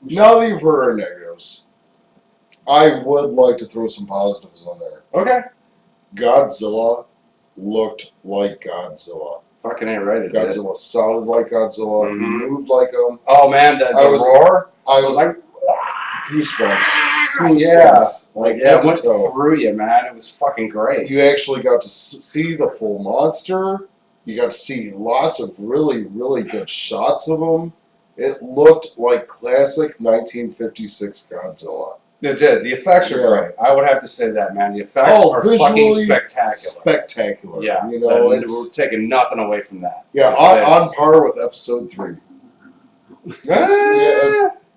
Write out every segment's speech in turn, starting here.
Now that you've heard our negatives, I would like to throw some positives on there. Okay. Godzilla looked like Godzilla. Fucking ain't right. Godzilla sounded like Godzilla. Mm-hmm. He moved like him. Oh man, the roar. I was like goosebumps. Yeah, it went through you, man. It was fucking great. You actually got to see the full monster. You got to see lots of really, really good shots of him. It looked like classic 1956 Godzilla. It did. The effects are great. I would have to say that, man. The effects are fucking spectacular. Spectacular. Yeah. You know, we're taking nothing away from that. Yeah, on par with episode 3.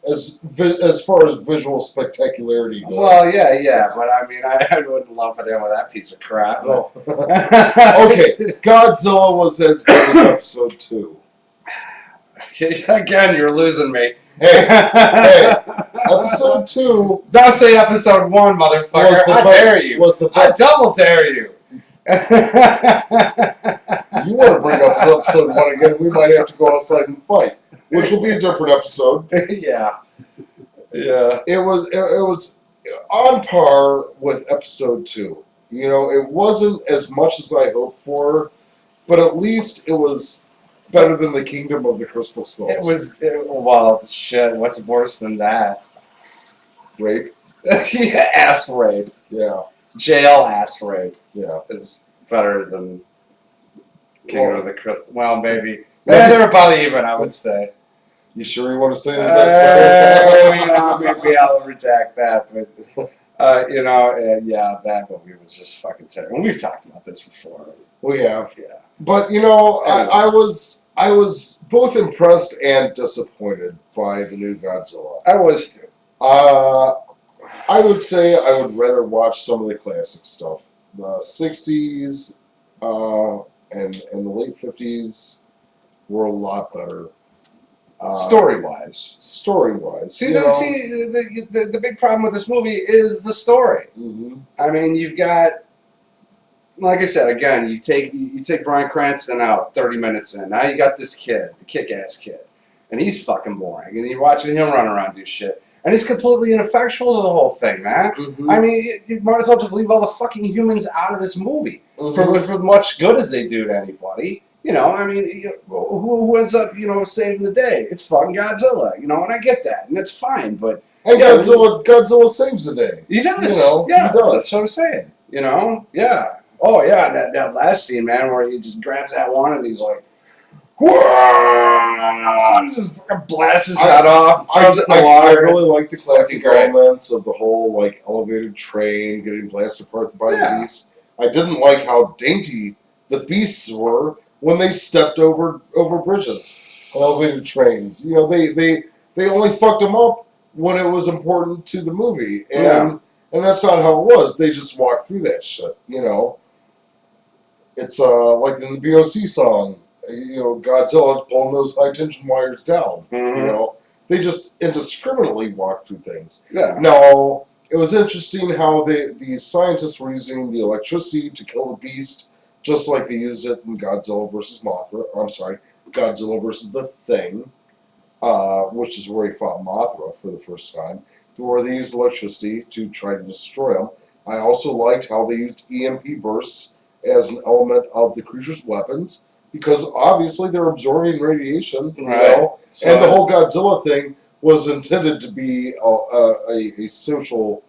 As far as visual spectacularity goes. Well, yeah, but I mean, I wouldn't lump it in with that piece of crap. No. Okay, Godzilla was as good as episode 2. Again, you're losing me. Hey, episode 2. Don't say episode 1, motherfucker. I dare you. Was the best. I double dare you. You want to bring up episode 1 again, we might have to go outside and fight. Which will be a different episode. Yeah. It was on par with episode 2. You know, it wasn't as much as I hoped for, but at least it was better than the Kingdom of the Crystal Skulls. Well, shit, what's worse than that? Rape? Yeah, ass rape. Yeah. Jail ass rape. Yeah. Is better than Kingdom of the Crystal. Well, maybe. They're about even, I would say. You sure you want to say that that's better? Maybe I'll redact that, but that movie was just fucking terrible. And we've talked about this before. We have. Yeah. But I was both impressed and disappointed by the new Godzilla. I was too. I would say I would rather watch some of the classic stuff. The 60s and the late 50s were a lot better. Story-wise. See, the big problem with this movie is the story. Mm-hmm. I mean, you've got, like I said, again, you take Bryan Cranston out 30 minutes in. Now you got this kid, the kick-ass kid, and he's fucking boring. And you're watching him run around do shit, and he's completely ineffectual to the whole thing, man. Mm-hmm. I mean, you might as well just leave all the fucking humans out of this movie for much good as they do to anybody. You know, I mean, who ends up, saving the day? It's fucking Godzilla, and I get that, and that's fine, but... And Godzilla saves the day. He does. He does. That's what I'm saying, Yeah. Oh, yeah, that last scene, man, where he just grabs that one and he's like... Whoa! Just fucking blasts his head off, throws it in the water. I really like the classic elements of the whole, elevated train getting blasted apart by the beasts. I didn't like how dainty the beasts were when they stepped over bridges, elevated trains. They only fucked them up when it was important to the movie, and that's not how it was. They just walked through that shit. It's like in the BOC song. Godzilla's pulling those high tension wires down. Mm-hmm. They just indiscriminately walk through things. Yeah. Now it was interesting how these scientists were using the electricity to kill the beast. Just like they used it in Godzilla vs. Mothra. Godzilla vs. The Thing, which is where he fought Mothra for the first time, where they used electricity to try to destroy him. I also liked how they used EMP bursts as an element of the creature's weapons, because obviously they're absorbing radiation, and the whole Godzilla thing was intended to be a social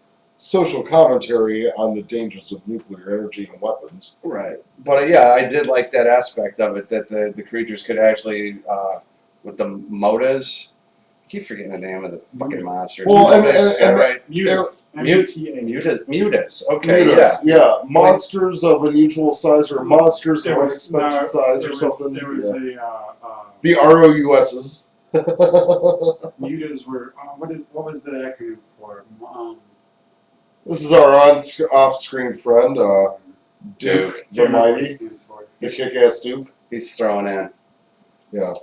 commentary on the dangers of nuclear energy and weapons. Right. But I did like that aspect of it, that the creatures could actually, with the motas, I keep forgetting the name of the fucking monsters. Well, Mutas. Okay, yeah. Monsters of unusual size, or monsters of unexpected size, or something. There was the ROUSs. Mutas were, what was the acronym for? This is our off-screen friend, Duke the Mighty, the kick-ass Duke. He's throwing in. Yeah,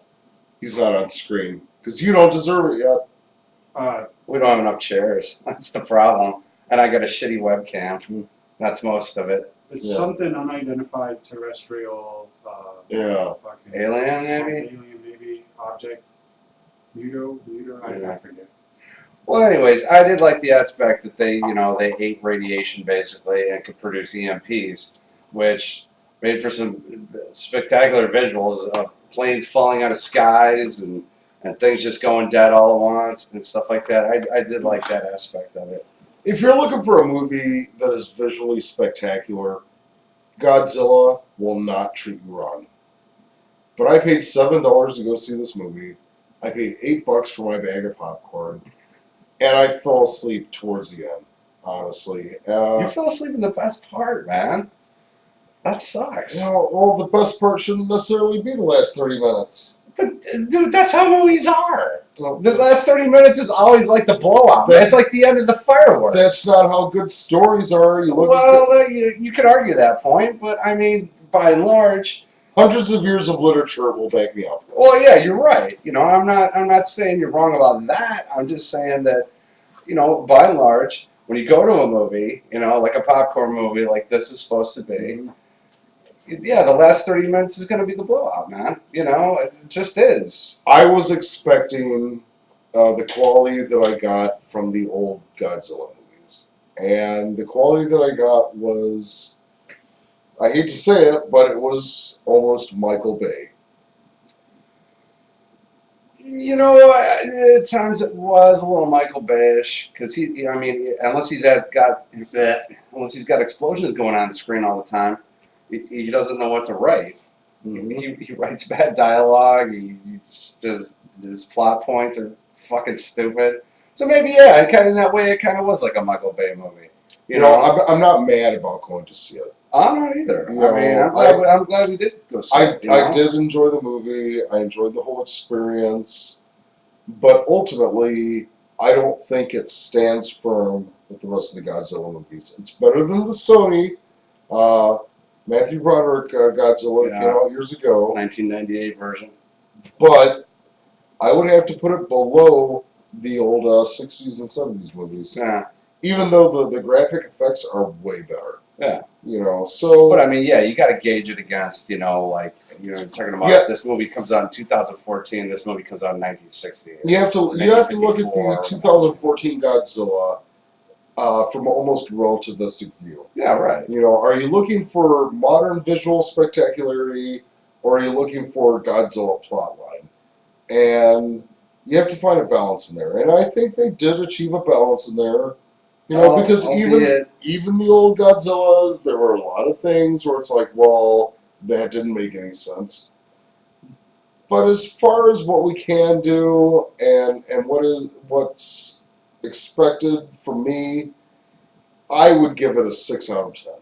he's not on screen because you don't deserve it yet. We don't have enough chairs. That's the problem. And I got a shitty webcam. That's most of it. It's something unidentified terrestrial. Alien, maybe. Alien, maybe object. Muto. I forget. Well, anyways, I did like the aspect that they ate radiation basically and could produce EMPs, which made for some spectacular visuals of planes falling out of skies and things just going dead all at once and stuff like that. I did like that aspect of it. If you're looking for a movie that is visually spectacular, Godzilla will not treat you wrong. But I paid $7 to go see this movie. I paid $8 for my bag of popcorn, and I fell asleep towards the end. Honestly, You fell asleep in the best part, man. That sucks. well, the best part shouldn't necessarily be the last 30 minutes. But dude, that's how movies are. Well, The last 30 minutes is always like the blowout. That's like the end of the fireworks. That's not how good stories are. You look Well, you could argue that point, but I mean, by and large, hundreds of years of literature will back me up. well, yeah, you're right. I'm not saying you're wrong about that. I'm just saying that, by and large, when you go to a movie, like a popcorn movie, like this is supposed to be, yeah, the last 30 minutes is going to be the blowout, man. It just is. I was expecting the quality that I got from the old Godzilla movies. And the quality that I got was, I hate to say it, but it was almost Michael Bay. At times it was a little Michael Bay-ish because unless he's got explosions going on the screen all the time, he doesn't know what to write. Mm-hmm. He writes bad dialogue. His plot points are fucking stupid. So maybe in that way it kind of was like a Michael Bay movie. I'm not mad about going to see it. I'm not either. I'm glad we did go see it. I did enjoy the movie. I enjoyed the whole experience. But ultimately, I don't think it stands firm with the rest of the Godzilla movies. It's better than the Sony Matthew Broderick Godzilla that came out years ago. 1998 version. But I would have to put it below the old 60s and 70s movies. Yeah. Even though the graphic effects are way better. Yeah. So... But you got to gauge it against, talking about this movie comes out in 2014, this movie comes out in 1960. You have to look at the 2014 Godzilla from almost relativistic view. Yeah, right. Are you looking for modern visual spectacularity, or are you looking for Godzilla plotline? And you have to find a balance in there. And I think they did achieve a balance in there. Because even the old Godzillas, there were a lot of things where it's like, well, that didn't make any sense. But as far as what we can do and what's expected from me, I would give it a 6 out of 10.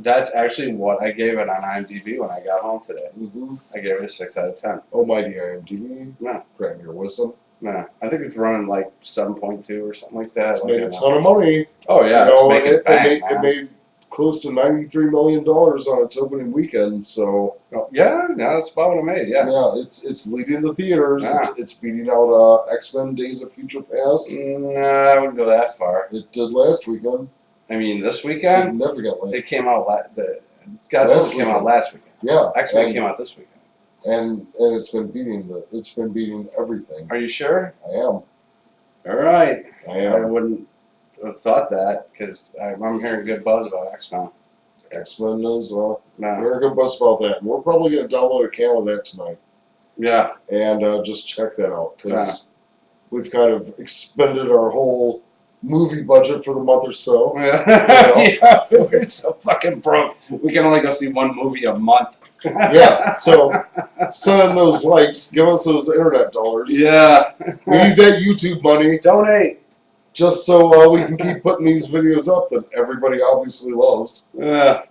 That's actually what I gave it on IMDb when I got home today. Mm-hmm. I gave it a 6 out of 10. Almighty IMDb, No. grant me your wisdom. No, I think it's running like 7.2 or something like that. It's made a ton of money. Oh yeah, it made close to $93 million on its opening weekend. So that's about what it made. Yeah, it's leading the theaters. Yeah. It's beating out X-Men: Days of Future Past. I wouldn't go that far. It did last weekend. I mean, this weekend significantly. It came out. Godzilla came out last weekend. Yeah, X-Men came out this weekend. And it's been beating everything. Are you sure? I am. All right. I am. I wouldn't have thought that because I'm hearing good buzz about X-Men. X-Men is hearing good buzz about that, and we're probably going to download a can of that tonight. Yeah. And just check that out because we've kind of expended our whole movie budget for the month or so. Yeah, we're so fucking broke. We can only go see one movie a month. Yeah, so send in those likes, give us those internet dollars. Yeah. We need that YouTube money. Donate. Just so we can keep putting these videos up that everybody obviously loves. Yeah.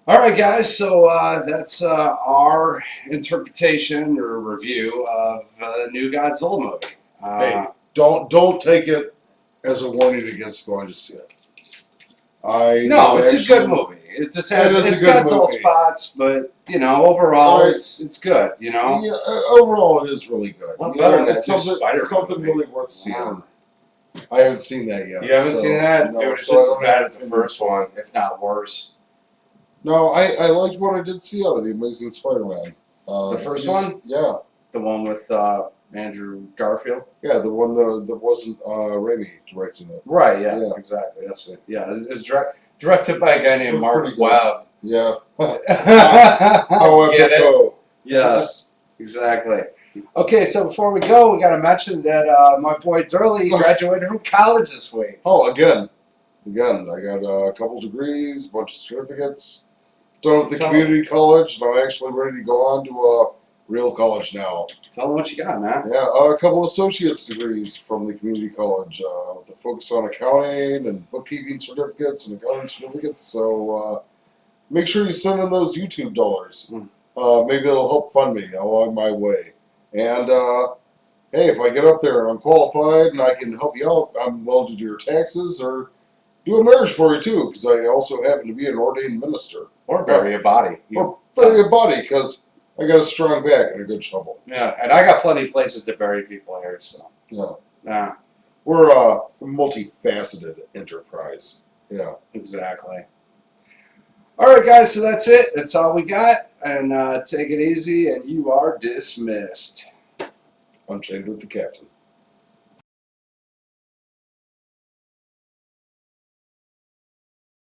All right, guys, so that's our interpretation or review of the new Godzilla movie. Hey, don't take it as a warning against going to see it. It's a good movie. It just has it's got dull spots, but overall it's good. Yeah, overall it is really good. It's something really worth seeing. I haven't seen that yet. You haven't seen that? No, it was just as bad as the first one, if not worse. No, I liked what I did see out of the Amazing Spider-Man. The first one? Yeah. The one with Andrew Garfield. Yeah, the one that wasn't Raimi directing it. Right. Yeah. Yeah. Exactly. That's it. Yeah. It's directed by a guy named Mark Pretty good. Webb. Yeah. How Get it? Yes. Exactly. Okay, so before we go, we got to mention that my boy Doerle graduated from college this week. Oh, again, I got a couple degrees, a bunch of certificates. Done with the community college, and I'm actually ready to go on to a real college now. Tell them what you got, man. Yeah, a couple associate's degrees from the community college with a focus on accounting and bookkeeping certificates and accounting certificates. So make sure you send in those YouTube dollars. Maybe it'll help fund me along my way. And hey, if I get up there and I'm qualified and I can help you out, I'm willing to do your taxes or do a marriage for you too, because I also happen to be an ordained minister. Or bury a body. Or bury a body, because I got a strong back and a good shovel. Yeah, and I got plenty of places to bury people here, so. Yeah. We're a multifaceted enterprise. Yeah. Exactly. All right, guys, so that's it. That's all we got. And take it easy, and you are dismissed. Unchained with the captain.